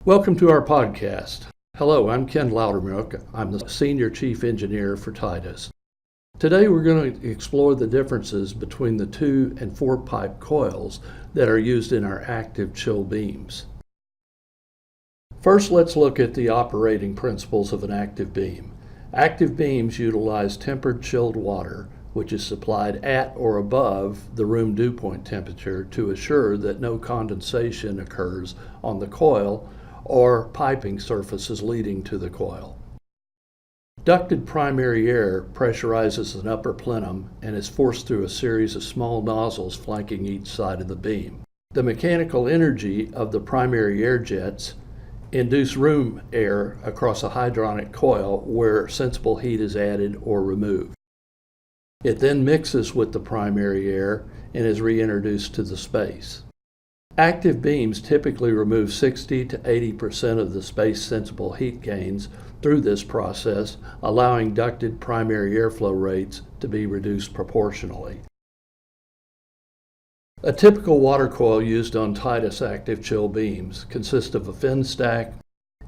Welcome to our podcast. Hello, I'm Ken Loudermilk. I'm the Senior Chief Engineer for Titus. Today we're going to explore the differences between the 2 and 4 pipe coils that are used in our active chill beams. First, let's look at the operating principles of an active beam. Active beams utilize tempered chilled water, which is supplied at or above the room dew point temperature to assure that no condensation occurs on the coil or piping surfaces leading to the coil. Ducted primary air pressurizes an upper plenum and is forced through a series of small nozzles flanking each side of the beam. The mechanical energy of the primary air jets induce room air across a hydronic coil where sensible heat is added or removed. It then mixes with the primary air and is reintroduced to the space. Active beams typically remove 60 to 80% of the space-sensible heat gains through this process, allowing ducted primary airflow rates to be reduced proportionally. A typical water coil used on Titus active chill beams consists of a fin stack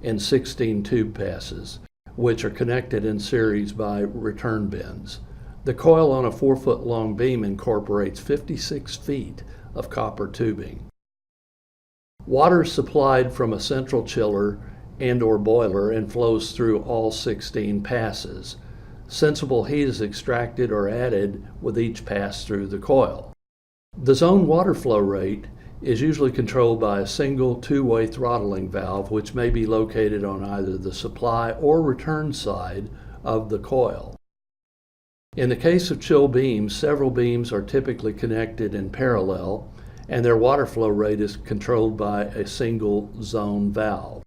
and 16 tube passes, which are connected in series by return bins. The coil on a 4-foot-long beam incorporates 56 feet of copper tubing. Water is supplied from a central chiller and/or boiler and flows through all 16 passes. Sensible heat is extracted or added with each pass through the coil. The zone water flow rate is usually controlled by a single two-way throttling valve, which may be located on either the supply or return side of the coil. In the case of chill beams, several beams are typically connected in parallel, and their water flow rate is controlled by a single zone valve.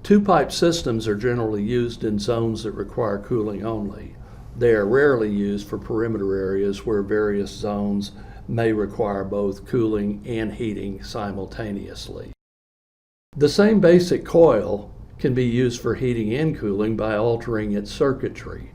2-pipe systems are generally used in zones that require cooling only. They are rarely used for perimeter areas where various zones may require both cooling and heating simultaneously. The same basic coil can be used for heating and cooling by altering its circuitry.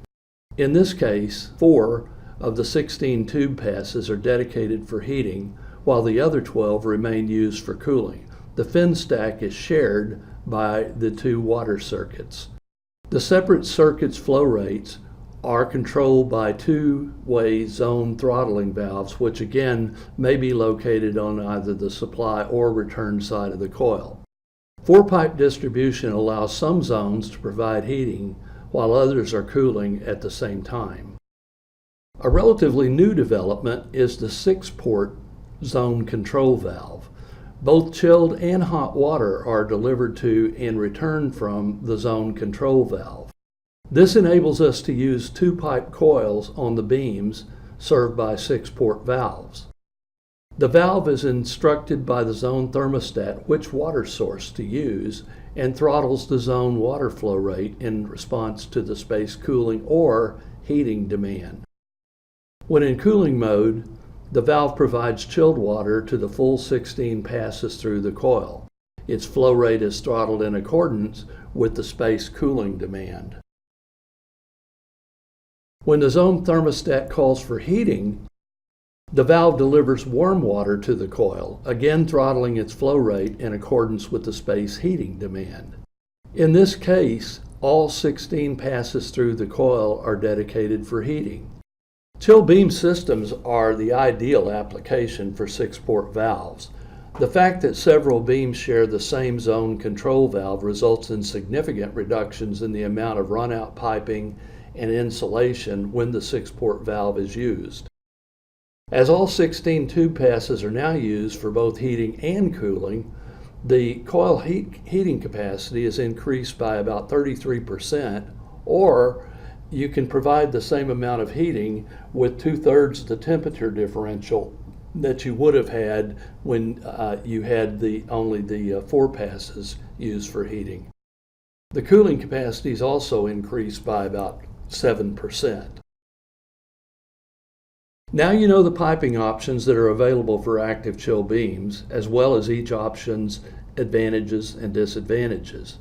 In this case, 4 of the 16 tube passes are dedicated for heating, while the other 12 remain used for cooling. The fin stack is shared by the 2 water circuits. The separate circuits' flow rates are controlled by two-way zone throttling valves, which again may be located on either the supply or return side of the coil. 4-pipe distribution allows some zones to provide heating while others are cooling at the same time. A relatively new development is the 6-port zone control valve. Both chilled and hot water are delivered to and returned from the zone control valve. This enables us to use 2-pipe coils on the beams served by 6-port valves. The valve is instructed by the zone thermostat which water source to use and throttles the zone water flow rate in response to the space cooling or heating demand. When in cooling mode, the valve provides chilled water to the full 16 passes through the coil. Its flow rate is throttled in accordance with the space cooling demand. When the zone thermostat calls for heating, the valve delivers warm water to the coil, again throttling its flow rate in accordance with the space heating demand. In this case, all 16 passes through the coil are dedicated for heating. Chill beam systems are the ideal application for 6-port valves. The fact that several beams share the same zone control valve results in significant reductions in the amount of run-out piping and insulation when the 6-port valve is used. As all 16 tube passes are now used for both heating and cooling, the coil heating capacity is increased by about 33%, or you can provide the same amount of heating with 2/3 the temperature differential that you would have had when you had only the 4 passes used for heating. The cooling capacity is also increased by about 7%. Now you know the piping options that are available for active chill beams, as well as each option's advantages and disadvantages.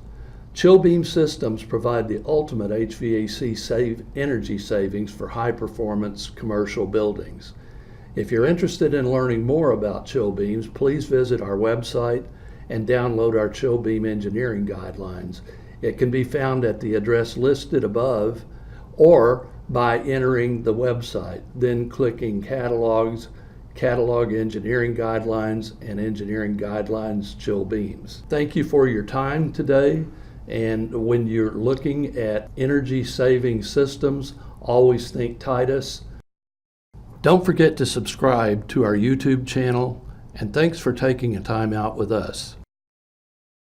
Chill beam systems provide the ultimate HVAC energy savings for high-performance commercial buildings. If you're interested in learning more about chill beams, please visit our website and download our chill beam engineering guidelines. It can be found at the address listed above or by entering the website, then clicking Catalogs, Catalog Engineering Guidelines, and Engineering Guidelines Chill Beams. Thank you for your time today, and when you're looking at energy saving systems, always think Titus. Don't forget to subscribe to our YouTube channel, and thanks for taking a time out with us.